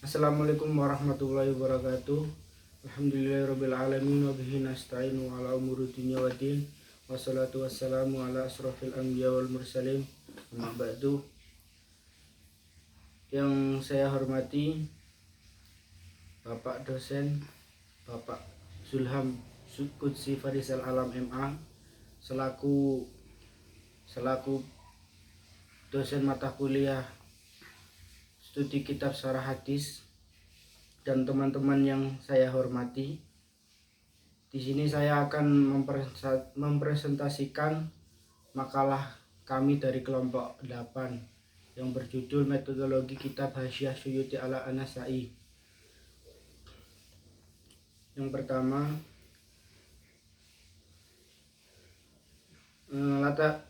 Assalamualaikum warahmatullahi wabarakatuh. Alhamdulillahirabbil alamin wa bihi nasta'inu ala umuri dunya waddin. Wassalatu wassalamu ala asrofil anbiya wal mursalin. Amma ba'du. Yang saya hormati Bapak dosen Bapak Zulham Qudsi Farisal Alam MA selaku dosen mata kuliah studi kitab syarah hadis, dan teman-teman yang saya hormati. Di sini saya akan mempresentasikan makalah kami dari kelompok 8 yang berjudul Metodologi Kitab Hasyiah Suyuti ala An-Nasai. Yang pertama,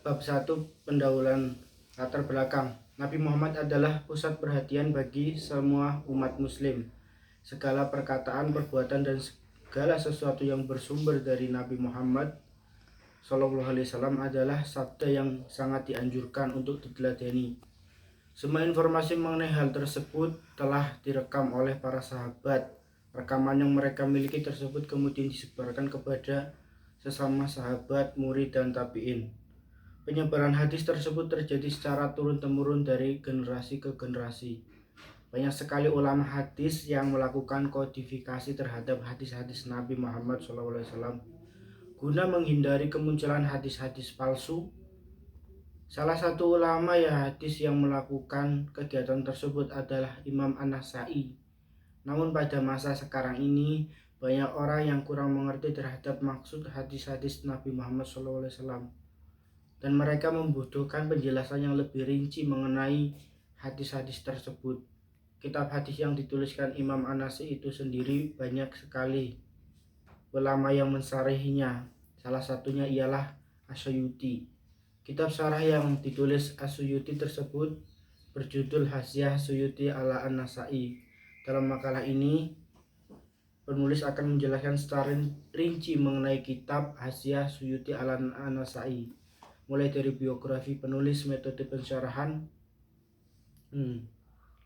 bab 1, pendahuluan latar belakang. Nabi Muhammad adalah pusat perhatian bagi semua umat muslim. Segala perkataan, perbuatan, dan segala sesuatu yang bersumber dari Nabi Muhammad SAW adalah sabda yang sangat dianjurkan untuk diteladani. Semua informasi mengenai hal tersebut telah direkam oleh para sahabat. Rekaman yang mereka miliki tersebut kemudian disebarkan kepada sesama sahabat, murid, dan tabi'in. Penyebaran hadis tersebut terjadi secara turun-temurun dari generasi ke generasi. Banyak sekali ulama hadis yang melakukan kodifikasi terhadap hadis-hadis Nabi Muhammad SAW guna menghindari kemunculan hadis-hadis palsu. Salah satu ulama hadis yang melakukan kegiatan tersebut adalah Imam An-Nasai. Namun pada masa sekarang ini banyak orang yang kurang mengerti terhadap maksud hadis-hadis Nabi Muhammad SAW, dan mereka membutuhkan penjelasan yang lebih rinci mengenai hadis-hadis tersebut. Kitab hadis yang dituliskan Imam An-Nasai itu sendiri banyak sekali ulama yang mensarihinya. Salah satunya ialah As-Suyuti. Kitab syarah yang ditulis As-Suyuti tersebut berjudul Hasyiah Suyuti ala An-Nasai. Dalam makalah ini, penulis akan menjelaskan secara rinci mengenai kitab Hasyiah Suyuti ala An-Nasai, mulai dari biografi penulis, metode pensyarahan.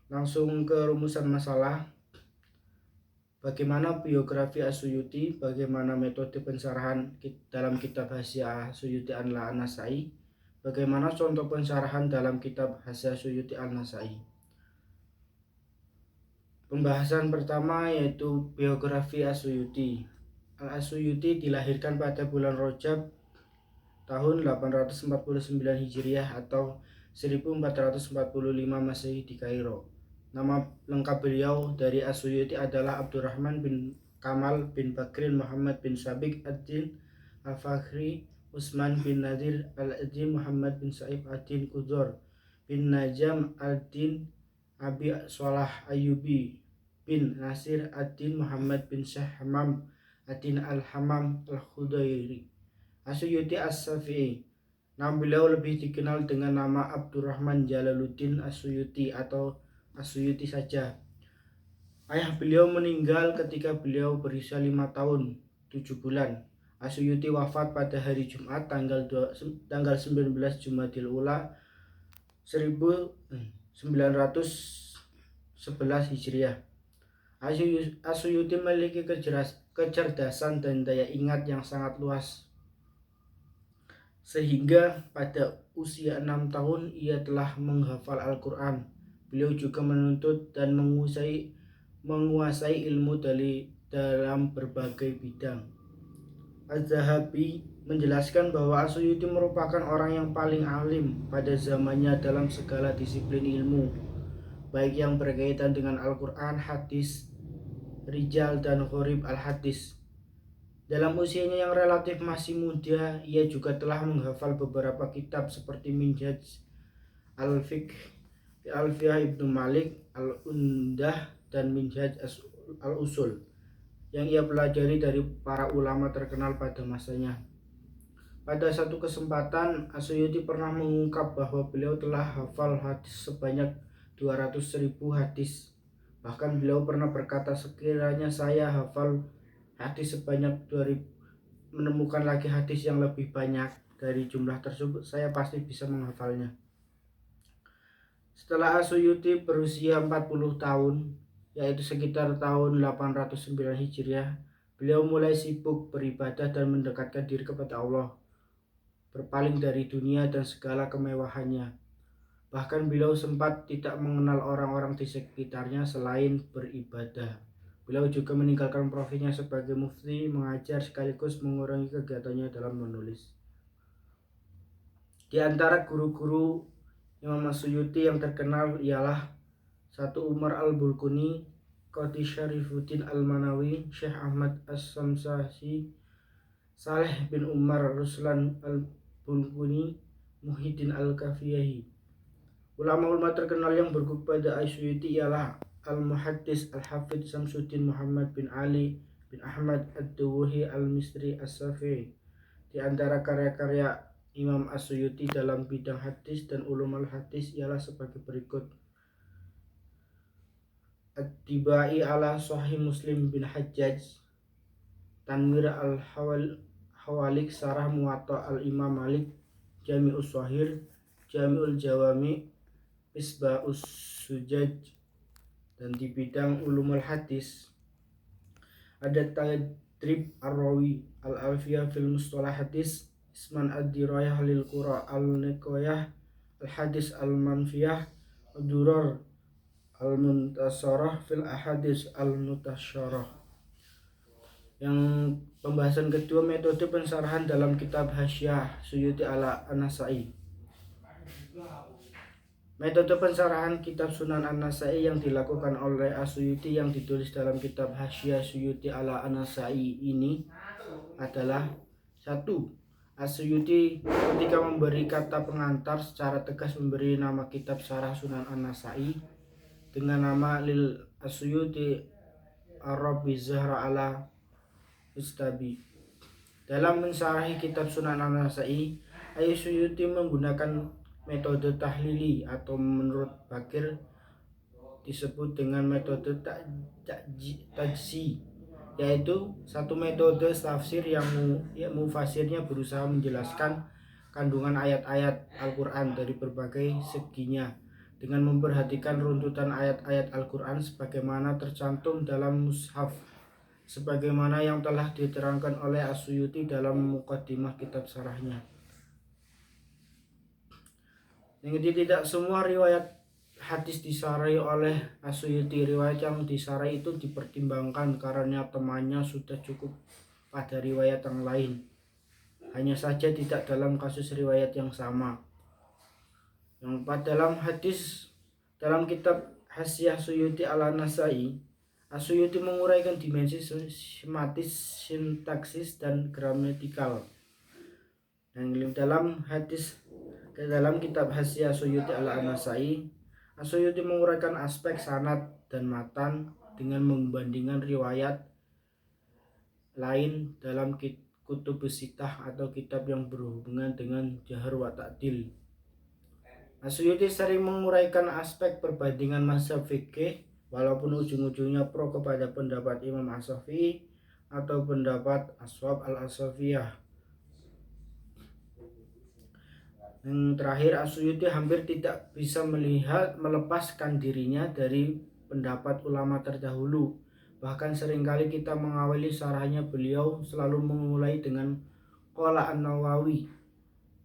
Langsung ke rumusan masalah. Bagaimana biografi As-Suyuti, bagaimana metode pensyarahan dalam kitab Hasyiah Suyuti ala An-Nasai, bagaimana contoh pensyarahan dalam kitab Hasyiah Suyuti An-Nasai. Pembahasan pertama yaitu biografi As-Suyuti. As-Suyuti dilahirkan pada bulan Rajab tahun 849 Hijriah atau 1445 Masehi di Kairo. Nama lengkap beliau dari As-Suyuti adalah Abdurrahman bin Kamal bin Bakrin Muhammad bin Sabiq ad-Din al-Fakhri Utsman bin Nadir al-Adin Muhammad bin Saif ad-Din Qudor bin Najam ad-Din Abi Salah Ayyubi bin Nasir ad-Din Muhammad bin Syekh Hamam ad-Din al-Hamam al-Khudairi. As-Suyuti As-Syafi'i. Nama beliau lebih dikenal dengan nama Abdurrahman Jalaluddin As-Suyuti atau As-Suyuti saja. Ayah beliau meninggal ketika beliau berusia 5 tahun 7 bulan. As-Suyuti wafat pada hari Jumat tanggal 19 Jumadil Ula 1911 Hijriah. As-Suyuti memiliki kecerdasan dan daya ingat yang sangat luas, sehingga pada usia 6 tahun ia telah menghafal Al-Quran. Beliau juga menuntut dan menguasai ilmu dalam berbagai bidang. Az-Zahabi menjelaskan bahwa As-Suyuti merupakan orang yang paling alim pada zamannya dalam segala disiplin ilmu, baik yang berkaitan dengan Al-Quran, hadis, rijal, dan gharib al-hadis. Dalam usianya yang relatif masih muda, ia juga telah menghafal beberapa kitab seperti Minhaj al-Fiqh, Alfiyah Ibnu Malik, Al-Undah, dan Minhaj al-Usul yang ia pelajari dari para ulama terkenal pada masanya. Pada satu kesempatan, As-Suyuti pernah mengungkap bahwa beliau telah hafal hadis sebanyak 200.000 hadis. Bahkan beliau pernah berkata, sekiranya saya hafal hadis sebanyak 2000, menemukan lagi hadis yang lebih banyak dari jumlah tersebut, saya pasti bisa menghafalnya. Setelah As-Suyuti berusia 40 tahun, yaitu sekitar tahun 809 Hijriah, beliau mulai sibuk beribadah dan mendekatkan diri kepada Allah, berpaling dari dunia dan segala kemewahannya. Bahkan beliau sempat tidak mengenal orang-orang di sekitarnya selain beribadah. Beliau juga meninggalkan profesinya sebagai mufti, mengajar sekaligus mengurangi kegiatannya dalam menulis. Di antara guru-guru Imam As-Suyuti yang terkenal ialah 1. Umar Al-Bulkuni, Qadi Syarifuddin Al-Manawi, Syekh Ahmad As-Samsasi, Saleh bin Umar Ruslan Al-Bulkuni, Muhyiddin Al-Kafiyahi. Ulama-ulama terkenal yang berguru pada As-Suyuti ialah Al-Muhaddis Al-Hafidh Samsuddin Muhammad bin Ali bin Ahmad Ad-Duwuhi Al-Misri As-Safi'i. Di antara karya-karya Imam As-Suyuti dalam bidang hadis dan ulumul hadis ialah sebagai berikut: At-Tibai ala Sahih Muslim bin Hajjaj, Tanwir Al-Hawalik Sarah Muwatta Al-Imam Malik, Jami'us Shahir, Jami'ul Jawami, Misbahus Sujaj. Dan di bidang ulumul hadis ada Tadrib Ar-Rawi, Al-Alfiyah fil Mustalah Hadis, Isman Ad-Dirayah lil Qura Al-Niqayah, Al-Hadis Al-Manfiyah, Durar Al-Muntasarah fil Ahadis Al-Mutasyarah. Yang pembahasan kedua, metode pensarahan dalam kitab Hasyiah Suyuti ala An-Nasai. Metode pensarahan kitab Sunan An-Nasai yang dilakukan oleh As-Suyuti yang ditulis dalam kitab Hasyiah Suyuti ala An-Nasai ini adalah: 1. As-Suyuti ketika memberi kata pengantar secara tegas memberi nama kitab Syarah Sunan An-Nasai dengan nama Lil As-Suyuti Ar-Rabbi Zahra ala Ustabi. Dalam mensarahi kitab Sunan An-Nasai, As-Suyuti menggunakan metode tahlili atau menurut Bakir disebut dengan metode tajzi, yaitu satu metode tafsir yang mufasirnya berusaha menjelaskan kandungan ayat-ayat Al-Quran dari berbagai seginya dengan memperhatikan runtutan ayat-ayat Al-Quran sebagaimana tercantum dalam mushaf, sebagaimana yang telah diterangkan oleh As-Suyuti dalam muqaddimah kitab syarahnya. Yang tidak semua riwayat hadis disarai oleh As-Suyuti. Riwayat yang disarai itu dipertimbangkan karena temannya sudah cukup pada riwayat yang lain, hanya saja tidak dalam kasus riwayat yang sama. Yang dalam hadis dalam kitab Hasyiah Suyuti ala Nasai, As-Suyuti menguraikan dimensi sematis, sintaksis, dan gramatikal. Dan dalam kitab Hasyiah Suyuti ala Nasai, As-Suyuti menguraikan aspek sanad dan matan dengan membandingkan riwayat lain dalam kutubus sittah atau kitab yang berhubungan dengan jahr wa ta'dil. As-Suyuti sering menguraikan aspek perbandingan mazhab fikih, walaupun ujung-ujungnya pro kepada pendapat Imam As-Syafi'i atau pendapat Ashab al-Asafiyah. Yang terakhir, As-Suyuti hampir tidak bisa melepaskan dirinya dari pendapat ulama terdahulu. Bahkan seringkali kita mengawali syarahnya, beliau selalu memulai dengan Qala An-Nawawi,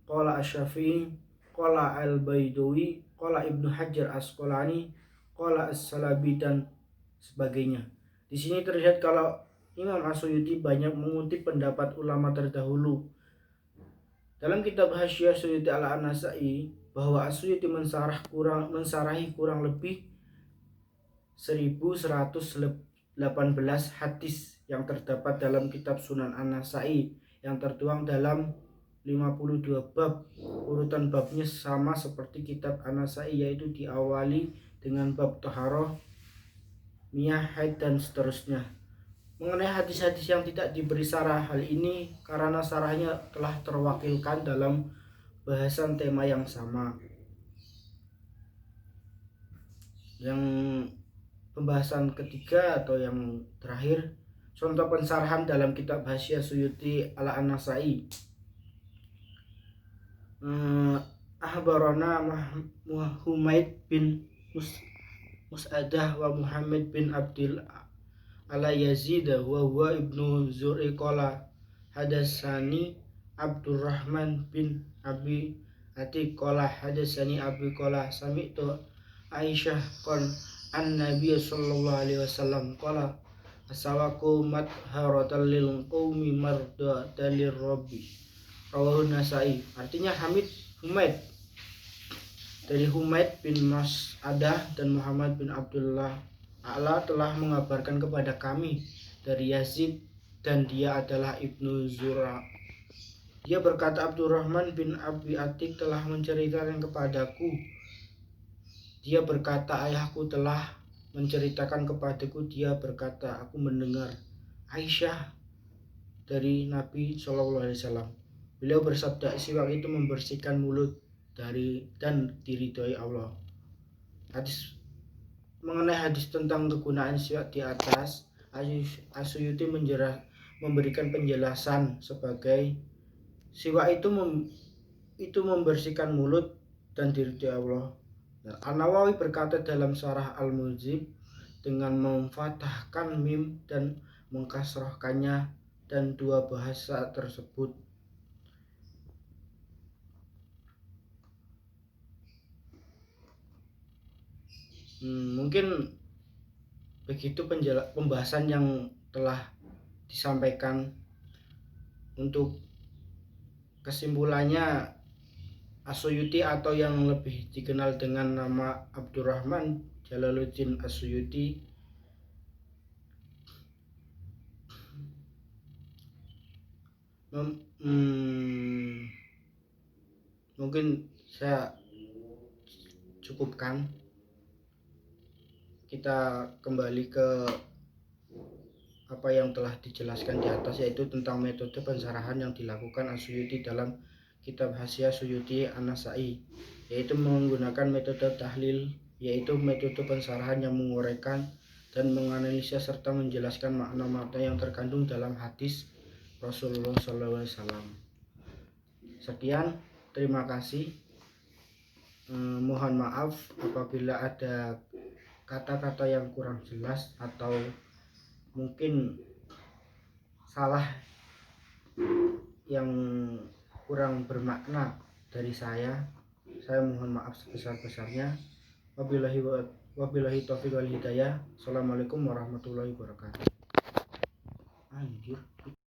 Qala Asy-Syafi'i, Qala Al-Baidawi, Qala Ibnu Hajar Asqalani, Qala As-Salabi, dan sebagainya. Di sini terlihat kalau Imam As-Suyuti banyak mengutip pendapat ulama terdahulu. Dalam kitab Hasyiah Suyuti ala An-Nasai, bahwa As-Suyuti mensarahi kurang lebih 1118 hadis yang terdapat dalam kitab Sunan An-Nasai yang tertuang dalam 52 bab. Urutan babnya sama seperti kitab An-Nasai, yaitu diawali dengan bab taharah, miyah, haid, dan seterusnya. Mengenai hadis-hadis yang tidak diberi sarah, hal ini karena sarahnya telah terwakilkan dalam bahasan tema yang sama. Yang pembahasan ketiga atau yang terakhir, contoh pensarahan dalam kitab Hasyiah Suyuti ala An-Nasai. Ahbarana Humaid bin Mus'adah wa Muhammad bin Abdul ala Yazid wa huwa ibnu Zur'i qala hadasani Abdurrahman bin Abi Atiq qala hadasani Abi qala sami'tu Aisyah qala an Nabiy sallallahu alaihi wasallam qala asawaku madharatan lil qaumi mardatan lirabbi rawahu Nasai. Artinya Humaid dari Humaid bin Mas'adah dan Muhammad bin Abdullah A'la telah mengabarkan kepada kami dari Yazid dan dia adalah Ibnu Zura. Dia berkata Abdurrahman bin Abi Atiq telah menceritakan kepadaku. Dia berkata ayahku telah menceritakan kepadaku. Dia berkata aku mendengar Aisyah dari Nabi SAW. Beliau bersabda siwak itu membersihkan mulut dari dan diridhoi Allah. Mengenai hadis tentang kegunaan siwak di atas, As-Suyuti memberikan penjelasan sebagai siwak itu membersihkan mulut dan diridhoi Allah. An-Nawawi berkata dalam Syarah Al-Mujib dengan memfathahkan mim dan mengkasrohkannya dan dua bahasa tersebut mungkin begitu pembahasan yang telah disampaikan. Untuk kesimpulannya, As-Suyuti atau yang lebih dikenal dengan nama Abdurrahman Jalaluddin As-Suyuti mungkin saya cukupkan. Kita kembali ke apa yang telah dijelaskan di atas, yaitu tentang metode pensarahan yang dilakukan As-Suyuti dalam kitab Hasyiah Suyuti An-Nasai, yaitu menggunakan metode tahlil, yaitu metode pensarahan yang menguraikan dan menganalisa serta menjelaskan makna-makna yang terkandung dalam hadis Rasulullah SAW. Sekian, terima kasih. Mohon maaf apabila ada kata-kata yang kurang jelas atau mungkin salah yang kurang bermakna dari saya mohon maaf sebesar-besarnya. Wabillahi taufiq wal hidayah. Assalamualaikum warahmatullahi wabarakatuh. Anjir.